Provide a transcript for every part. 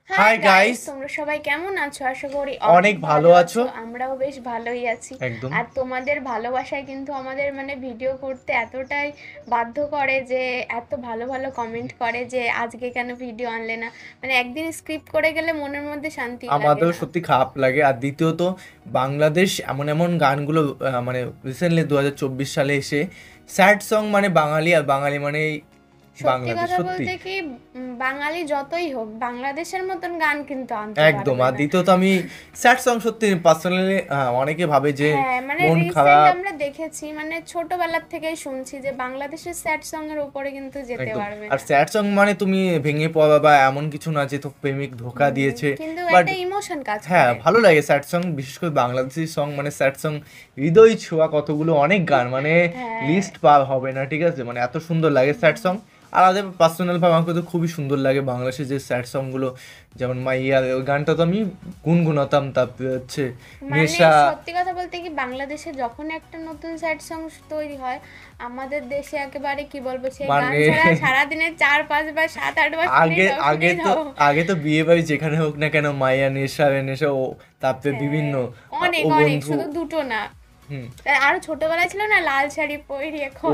Hi guys, তোমরা সবাই কেমন আছো? আশা করি অনেক ভালো আছো। আমরাও বেশ ভালোই আছি। একদম। আর তোমাদের ভালোবাসায় কিন্তু আমাদের ভিডিও করতে এতটাই বাধ্য করে যে এত ভালো ভালো কমেন্ট করে যে আজকে কেন ভিডিও আনলে না। একদিন স্ক্রিপ্ট করে গেলে মনের মধ্যে শান্তি লাগে। আমাদেরও সত্যি খারাপ লাগে। আর দ্বিতীয়ত বাংলাদেশ এমন এমন গানগুলো রিসেন্টলি 2024 সালে এসে স্যাড সং বাঙালি, আর বাঙালি সত্যি কথা বলতে কি, বাঙালি যতই হোক বাংলাদেশের মতন গান কিন্তু আনতে একদম। আর দ্বিতীয়ত আমি স্যাড সং সত্যি পার্সোনালি অনেকে ভাবে যে মন খারাপ। আমরা দেখেছি ছোটবেলার থেকেই শুনছি যে বাংলাদেশের স্যাড সং এর উপরে কিন্তু যেতে পারবে না। আর স্যাড সং তুমি ভেঙে পড়া বা এমন কিছু না যে তো প্রেমিক ধোঁকা দিয়েছে, কিন্তু একটা ইমোশন কাজ করে। হ্যাঁ, ভালো লাগে স্যাড সং, বিশেষ করে বাংলাদেশি সং স্যাড সং হৃদয় ছোঁয়া কতগুলো অনেক গান লিস্ট পার হবে না, ঠিক আছে? এত সুন্দর লাগে স্যাড সং। আর আমাদের পার্সোনাল ভাবে আমাকে তো খুবই সুন্দর লাগে বাংলাদেশের যে স্যাড সংগুলো, যেমন মাইয়ার ওই গানটা তো আমি গুনগুনাতাম। তারপরে হচ্ছে নেশা। সত্যি কথা বলতে কি, বাংলাদেশে যখন একটা নতুন স্যাড সং তৈরি হয় আমাদের দেশে একেবারে কি বলবো, সেই গান ছাড়া সারাদিনে 4-5 বার 7-8 বার আগে তো বিয়ে বাড়ি যেখানে হোক না কেন মাইয়া নেশা ও তারপরে বিভিন্ন অনেক শুধু দুটো না, আরো ছোটবেলায় ছিল না লাল শাড়ি পরি। এখন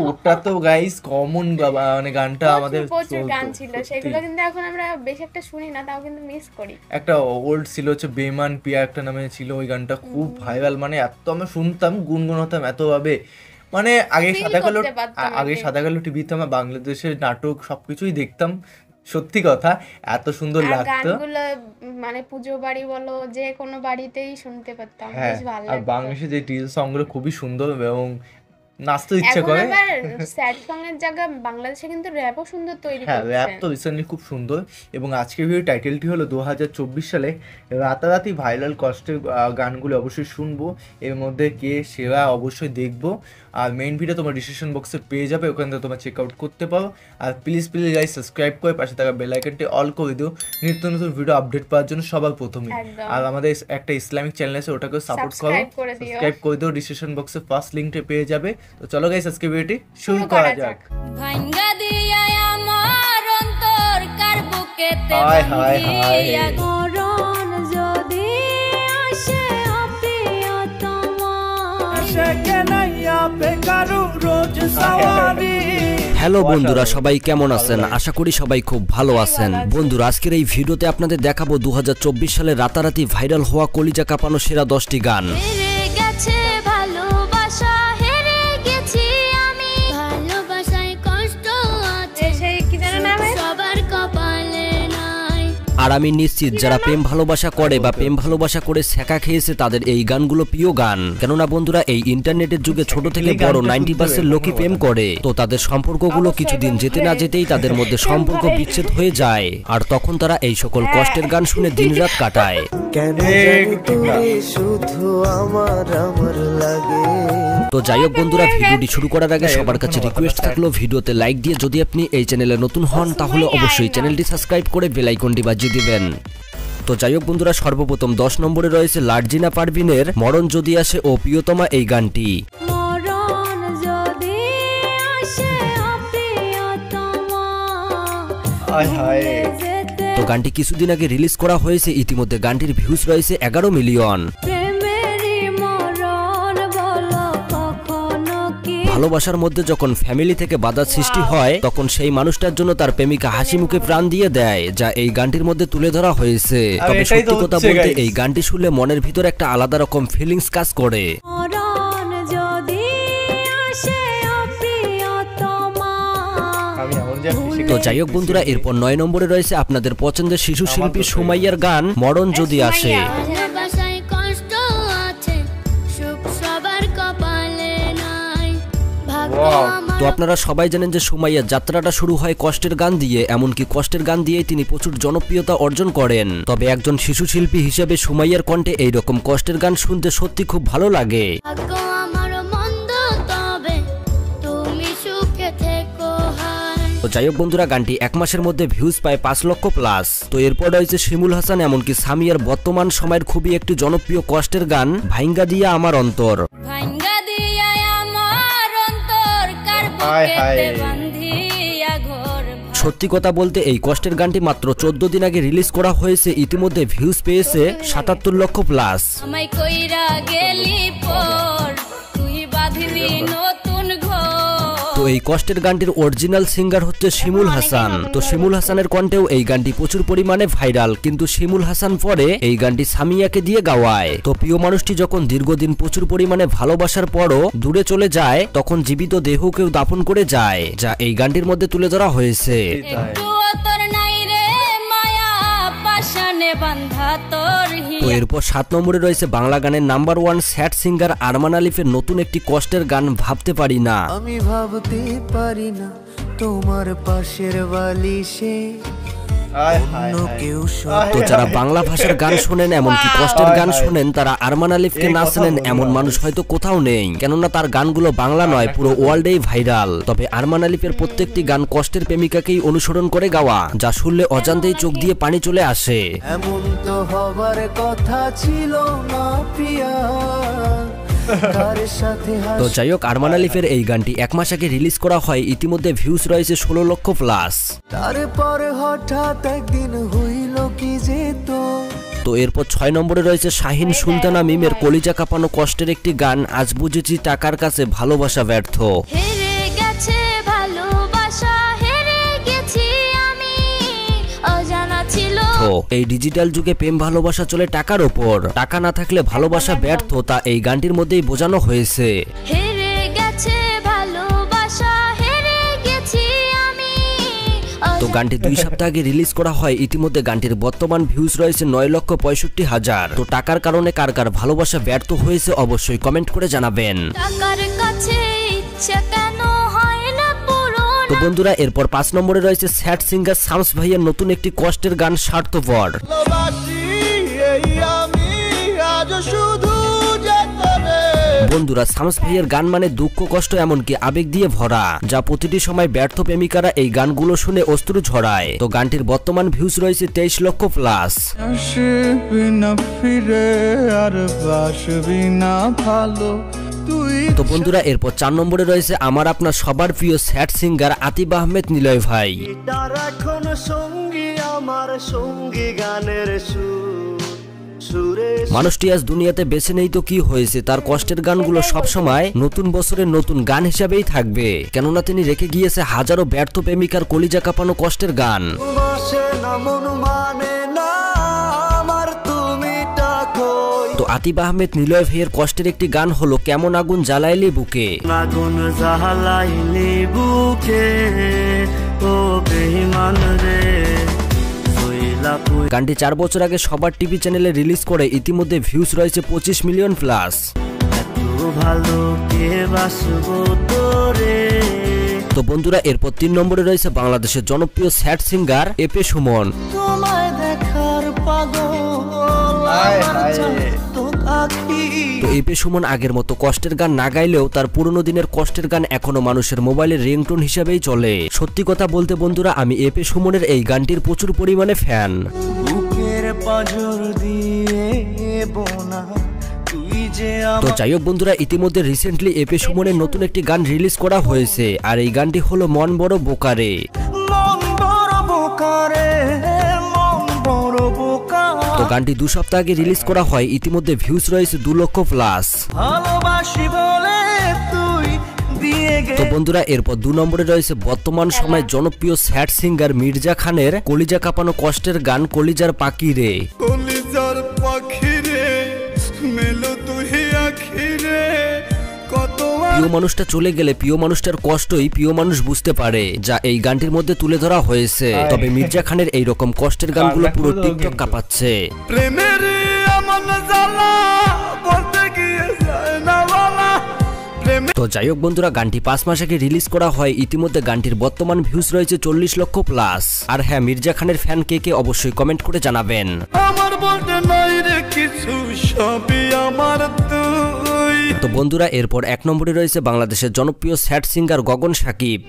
ওটা তো গাইস কমন বাবা, গানটা আমাদের প্রচুর গান ছিল, সেগুলো কিন্তু এখন আমরা বেশ একটা শুনি না, তাও কিন্তু মিস করি। একটা ওল্ড ছিল হচ্ছে বেমান পিয়া একটা নামে ছিল, ওই গানটা খুব ভাইরাল। এত আমরা শুনতাম, গুনগুনাতাম এত ভাবে। আগে সাদা কালো টিভিতে আমরা বাংলাদেশের নাটক সবকিছুই দেখতাম। সত্যি কথা, এত সুন্দর লাগতো। গানগুলো পুজো বাড়ি বলো, যে কোনো বাড়িতেই শুনতে পারতাম, বেশ ভালো লাগতো। আর বাংলাদেশের যে ডিজে সংগুলো খুবই সুন্দর এবং নাচতে ইচ্ছে করে। স্যাড সং এর জায়গায় বাংলাদেশে কিন্তু র‍্যাপও সুন্দর তৈরি করছে। হ্যাঁ, র‍্যাপ তো রিসেন্টলি খুব সুন্দর। এবং আজকের ভিডিও টাইটেলটি হলো 2024 সালে রাতারাতি ভাইরাল কষ্টের গানগুলো অবশ্যই শুনবো, এর মধ্যে কে সেরা অবশ্যই দেখবো। আর মেইন ভিডিও তোমার ডিসক্রিপশন বক্সে পেয়ে যাবে, ওখান থেকে তোমরা চেক আউট করতে পারো। আর প্লিজ গাইস সাবস্ক্রাইব করে পাশে থাকা বেল আইকনটি অল করে দিও নিত্য নতুন ভিডিও আপডেট পাওয়ার জন্য সবার প্রথমে। আর আমাদের একটা ইসলামিক চ্যানেল আছে, ওটাকেও সাপোর্ট করো, সাবস্ক্রাইব করে দিও। ডিসক্রিপশন বক্সে ফার্স্ট লিংকটা পেয়ে যাবে। তো চলো গাইস, আজকে ভিডিওটি শুরু করা যাক। ভাঙ্গা দিয়া আমার অন্তর কার বুকেতে হায় হায় হায়, মরণ যদি আসে অপ্রিয়তমা আশাকে নাইয়া বেকারু রোজ সওয়ারি। হ্যালো বন্ধুরা, সবাই কেমন আছেন? আশা করি সবাই খুব ভালো আছেন। বন্ধুরা, আজকের এই ভিডিওতে আপনাদের দেখাবো 2024 সালে রাতারাতি ভাইরাল হওয়া কলিজা কাঁপানো সেরা 10টি গান। আর আমি নিশ্চিত যারা প্রেম ভালোবাসা করে বা প্রেম ভালোবাসা করে ছ্যাঁকা খেয়েছে তাদের এই গানগুলো প্রিয় গান। কেননা বন্ধুরা, এই ইন্টারনেটের যুগে ছোট থেকে বড় 90% লোকই প্রেম করে। তো তাদের সম্পর্কগুলো কিছুদিন যেতে না যেতেই তাদের মধ্যে সম্পর্ক বিচ্ছেদ হয়ে যায়, আর তখন তারা এই সকল কষ্টের গান শুনে দিনরাত কাটায়। তো যাই হোক বন্ধুরা, ভিডিওটি শুরু করার আগে সবার কাছে রিকোয়েস্ট থাকলো ভিডিওতে লাইক দিয়ে, যদি আপনি এই চ্যানেলে নতুন হন তাহলে অবশ্যই চ্যানেলটি সাবস্ক্রাইব করে বেল আইকনটি বাজিয়ে দিবেন। তো যাই হোক বন্ধুরা, সর্বপ্রথম 10 নম্বরে রয়েছে লার্জিনা পারভিনের মরণ যদি আসে ও প্রিয়তমা এই গানটি। তো গানটি কিছুদিন আগে রিলিজ করা হয়েছে, ইতিমধ্যে গানটির ভিউজ রয়েছে 11 মিলিয়ন। ভালোবাসার মধ্যে যখন ফ্যামিলি থেকে বাধা সৃষ্টি হয় তখন সেই মানুষটার জন্য তার প্রেমিকা হাসি মুখে প্রাণ দিয়ে দেয়, যা এই গানটির মধ্যে তুলে ধরা হয়েছে। তবে সত্যি কথা বলতে এই গানটি শুনলে মনের ভিতরে একটা আলাদা রকম ফিলিংস কাজ করে। তো যাই হোক বন্ধুরা, এরপর 9 নম্বরে রয়েছে আপনাদের পছন্দের শিশু শিল্পী সুমাইয়ার গান মরণ যদি আসে। তো আপনারা সবাই জানেন যে সুমাইয়ার যাত্রাটা শুরু হয় কষ্টের গান দিয়ে, এমনকি কষ্টের গান দিয়েই তিনি প্রচুর জনপ্রিয়তা অর্জন করেন। তবে একজন শিশু শিল্পী হিসেবে সুমাইয়ার কণ্ঠে এইরকম কষ্টের গান শুনতে সত্যি খুব ভালো লাগে। তো যাই হোক বন্ধুরা, গানটি 1 মাসের মধ্যে ভিউজ পায় 5 লক্ষ প্লাস। তো এরপর রয়েছে শিমুল হাসান এমনকি সামিয়ার বর্তমান সময়ের খুবই একটি জনপ্রিয় কষ্টের গান ভাঙ্গা দিয়া আমার অন্তর। সত্যি কথা বলতে এই কষ্টের গানটি মাত্র 14 দিন আগে রিলিজ করা হয়েছে, ইতিমধ্যে ভিউজ পেয়েছে 77 লক্ষ প্লাস। আমায় কইরা গেলি পর তুই বাঁধলি নতুন ঘর। তো এই কষ্টের গানটির অরিজিনাল সিঙ্গার হচ্ছে শিমুল হাসান। তো শিমুল হাসানের কণ্ঠেও এই গানটি প্রচুর পরিমাণে ভাইরাল, কিন্তু শিমুল হাসান পরে এই গানটি সামিয়াকে দিয়ে গাওয়ায়। তো প্রিয় মানুষটি যখন দীর্ঘদিন প্রচুর পরিমাণে ভালোবাসার পরও দূরে চলে যায়, তখন জীবিত দেহকেও দাফন করে যায়, যা এই গানটির মধ্যে তুলে ধরা হয়েছে। একটুও তোর নাই রে মায়া পাশানে বাঁধা তোর তো এরপর 7 নম্বরে রয়েছে বাংলা গানের নাম্বার 1 স্যাড সিঙ্গার আরমান আলিফের নতুন একটি কষ্টের গান ভাবতে পারি না। আমি ভাবতে পারি না তোমার পাশের বালিশে অন্য কেউ তো যারা বাংলা ভাষার গান শোনেন, এমনকি কষ্টের গান শোনেন, তারা আরমান আলিফকে না শোনেন এমন মানুষ হয়তো কোথাও নেই, কেননা তার গানগুলো বাংলা নয়, পুরো ওয়ার্ল্ডেই ভাইরাল। তবে আরমান আলিফের প্রত্যেকটি গান কষ্টের প্রেমিকাকেই অনুসরণ করে গাওয়া, যা শুনলে অজান্তেই চোখ দিয়ে পানি চলে আসে। এমন তো হবার কথা ছিল না প্রিয়া। তো যাই হোক, আরমান আলিফের এই গানটি 1 মাস আগে রিলিজ করা হয়, ইতিমধ্যে ভিউজ রয়েছে 16 লক্ষ প্লাস। তারপর হঠাৎ একদিন হইল কি যেত। তো এরপর 6 নম্বরে রয়েছে শাহিন সুলতানা মিমের কলিজা কাঁপানো কষ্টের একটি গান আজ বুঝেছি টাকার কাছে ভালোবাসা ব্যর্থ। হেরে গেছে ভালোবাসা, হেরে গেছি আমি, অজানা ছিল। তো এই ডিজিটাল যুগে প্রেম ভালোবাসা চলে টাকার ওপর, টাকা না থাকলে ভালোবাসা ব্যর্থ, তা এই গানটির মধ্যেই বোঝানো হয়েছে। হেরে গেছে ভালোবাসা, হেরে গেছি আমি। তো গানটি 2 সপ্তাহ আগে রিলিজ করা হয়, ইতিমধ্যে গানটির বর্তমান ভিউজ রয়েছে 9,65,000। তো টাকার কারণে কার কার ভালোবাসা ব্যর্থ হয়েছে অবশ্যই কমেন্ট করে জানাবেন। টাকার কাছে ইচ্ছা কেন হয় না পূরণ। তো বন্ধুরা, এরপর 5 নম্বরে রয়েছে স্যাড সিঙ্গার শামস ভাইয়ের নতুন একটি কষ্টের গান স্বার্থপর। বন্ধুরা, শামস ভাইয়ের গান মানে দুঃখ কষ্ট এমনকি আবেগ দিয়ে ভরা, যা প্রতিটি সময় ব্যর্থ প্রেমিকারা এই গানগুলো শুনে অশ্রু ঝরায়। তো গানটির বর্তমান ভিউজ রয়েছে 23 লক্ষ প্লাস। তো বন্ধুরা, এরপর 4 নম্বরে রয়েছে আমার আপনার সবার প্রিয় স্যাড সিঙ্গার আতিফ আহমেদ নিলয় ভাই। তার এখন সঙ্গী আমার সঙ্গী গানের সুরে। মানুষটি আজ দুনিয়াতে বেঁচে নেই তো কি হয়েছে, তার কষ্টের গানগুলো সবসময় নতুন বছরের নতুন গান হিসাবেই থাকবে, কেননা তিনি রেখে গিয়েছে হাজারো ব্যর্থ প্রেমিকার কলিজা কাঁপানো কষ্টের গান। তো আতিফ আহমেদ নিলয় ভাইয়ের কষ্টের একটি গান হলো কেমন আগুন জ্বালাইলি বুকে। আগুন জ্বালাইলি বুকে ও বেঈমান রে। গানটি 4 বছর আগে সবার টিভি চ্যানেলে রিলিজ করে, ইতিমধ্যে ভিউজ রয়েছে 25 মিলিয়ন প্লাস। তো বন্ধুরা, এরপর 3 নম্বরে রয়েছে বাংলাদেশের জনপ্রিয় স্যাড সিঙ্গার এপে সুমন। তো এপে সুমন আগের মতো কষ্টের গান না গাইলেও তার পুরনো দিনের কষ্টের গান এখনো মানুষের মোবাইলের রিংটোন হিসেবেই চলে। সত্যি কথা বলতে বন্ধুরা, আমি এপে সুমনের এই গানটির প্রচুর পরিমাণে ফ্যান। তো যাই হোক বন্ধুরা, ইতিমধ্যে রিসেন্টলি এপে সুমনের নতুন একটি গান রিলিজ করা হয়েছে, আর এই গানটি হলো মন বড় বোকারে। তো গানটি 2 সপ্তাহ আগে রিলিজ করা হয়, ইতিমধ্যে ভিউজ রয়েছে 2 লক্ষ প্লাস। তো বন্ধুরা, এরপর 2 নম্বরে রয়েছে বর্তমান সময় জনপ্রিয় স্যাড সিঙ্গার মির্জা খানের কলিজা কাঁপানো কষ্টের গান কলিজার পাখি রে। প্রিয় মানুষটা চলে গেলে প্রিয় মানুষটার কষ্টই প্রিয় মানুষ বুঝতে পারে, যা এই গানটির মধ্যে তুলে ধরা হয়েছে। তবে মির্জা খানের এই রকম কষ্টের গানগুলো পুরো টিকটক কাঁপাচ্ছে। তো যাই হোক বন্ধুরা, গানটি 5 মাস আগে রিলিজ করা হয়, ইতিমধ্যে গানটির বর্তমান ভিউজ রয়েছে 40 লক্ষ প্লাস। আর হ্যাঁ, মির্জা খানের ফ্যান কে কে অবশ্যই কমেন্ট করে জানাবেন। আমার বলতে নাই রে কিছু, সবই আমার তুই। তো বন্ধুরা, এরপর 1 নম্বরে রয়েছে বাংলাদেশের জনপ্রিয় স্যাড সিঙ্গার গগন সাকিব।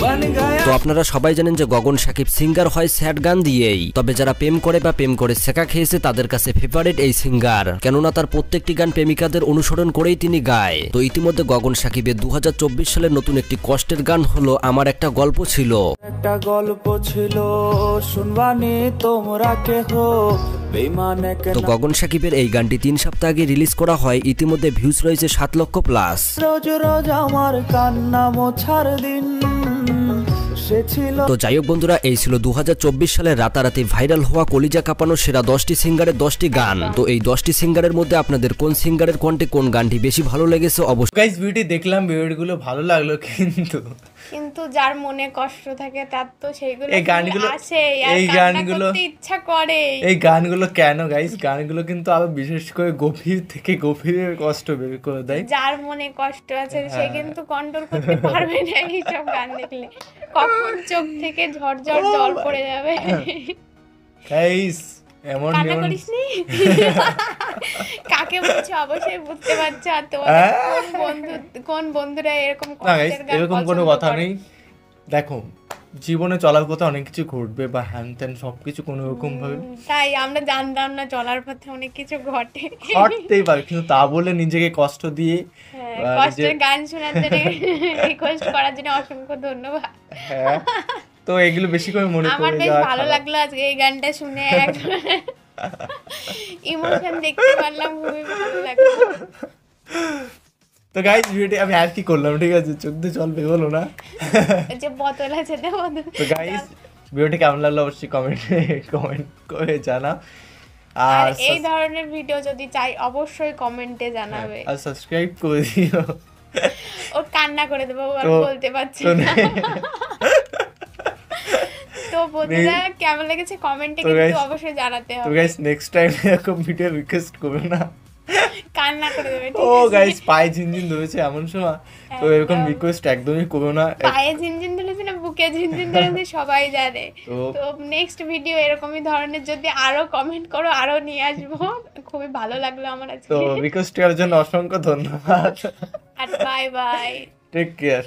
बन गया তো আপনারা সবাই জানেন যে গগন সাকিব সিঙ্গার হয় স্যাড গান দিয়েই, তবে যারা প্রেম করে বা প্রেম করে ছেঁকা খেয়েছে তাদের কাছে ফেভারিট এই সিঙ্গার, কেননা তার প্রত্যেকটি গান প্রেমিকাদের অনুসরণ করেই তিনি গায়। তো ইতিমধ্যে গগন সাকিবের 2024 সালের নতুন একটি কষ্টের গান হলো আমার একটা গল্প ছিল। একটা গল্প ছিল শুনবানি তোমরা কেহ বেঈমান এক তো গগন সাকিবের এই গানটি 3 সপ্তাহ আগে রিলিজ করা হয়, ইতিমধ্যে ভিউজ রয়েছে 7 লক্ষ প্লাস। রোজ রোজ আমার কান্না মোছার দিন সে ছিল। তো যাই হোক বন্ধুরা, এই ছিল 2024 সালের রাতারাতি ভাইরাল হওয়া কলিজা কাঁপানো সেরা 10টি সিঙ্গারের 10টি গান। তো এই 10টি সিঙ্গারের মধ্যে আপনাদের কোন সিঙ্গারের কণ্ঠে কোন গানটি বেশি ভালো লেগেছে অবশ্যই গাইস ভিডিওটি দেখলাম, ভিডিওগুলো ভালো লাগলো, কিন্তু যার মনে কষ্ট থাকে তার তো সেইগুলো এই গানগুলো আসে, এই গানগুলো ইচ্ছা করে। এই গানগুলো কেন গাইস, গানগুলো কিন্তু আবার বিশেষ করে গভীর থেকে গভীরের কষ্ট বের করে দেয়। যার মনে কষ্ট আছে সে কিন্তু কন্ট্রোল করতে পারবে না এইসব গান দেখলে, কখন চোখ থেকে ঝরঝর জল পড়ে যাবে। গাইস এমন কান্না এমন করিস নি? কাকে বলছো অবশ্যই বুঝতে পারছো। আর তোমাদের কোন বন্ধুরা এরকম না গাইস, কষ্টের গান এরকম কোনো পছন্দ কথা করে? নেই। দেখো জীবনে চলার পথে অনেক কিছু ঘটবে বা হ্যান ত্যান সবকিছু কোনো রকম ভাবে তাই আমরা জানতাম না চলার পথে অনেক কিছু ঘটে। ঘটতেই পারে, কিন্তু তা বলে নিজেকে কষ্ট দিয়ে হ্যাঁ, বা কষ্টের নিজের- গান শোনার জন্য রিকোয়েস্ট করার জন্য অসংখ্য ধন্যবাদ। হ্যাঁ, তো এগুলো বেশি করে মনে আমার করে বেশ যাওয়া ভালো খারাপ। লাগলো আজকে এই গানটা শুনে, ইমোশন দেখতে পারলাম, খুবই ভালো লাগলো। তো গাইস ভিডিওটি আমি আর কি করলাম, ঠিক আছে, চোখ দিয়ে জল বেরোলো না। এই যে বোতল আছে না, বোতল। তো গাইস ভিডিওটি কেমন লাগলো অবশ্যই কমেন্ট করে জানাও, আর আর এই ধরনের ভিডিও যদি চাই অবশ্যই কমেন্টে জানাবে। আর সাবস্ক্রাইব করে দিও। ও কান্না করে দেবো, আর তো- বলতে পারছি তো না। তো বন্ধুরা কেমন লেগেছে কমেন্টে তো কিন্তু guys- অবশ্যই জানাতে তো হবে। গাইস নেক্সট টাইম এরকম ভিডিও রিকোয়েস্ট করবে না। কান্না করে দেবে, ও ঠিক আছে? গাইস পায়ে ঝিনঝিন ধরেছে এমন সময়, তো এরকম একদম। রিকোয়েস্ট একদমই করো না। পায়ে ঝিনঝিন ধরেছে না বুকে ঝিনঝিন ধরেছে সবাই জানে। তো- তো নেক্সট ভিডিও এরকমই ধরনের যদি আরো কমেন্ট করো আরো নিয়ে আসবো। খুবই ভালো লাগলো আমার আজকে। তো রিকোয়েস্ট করার জন্য অসংখ্য ধন্যবাদ। আর বাই বাই। Take care.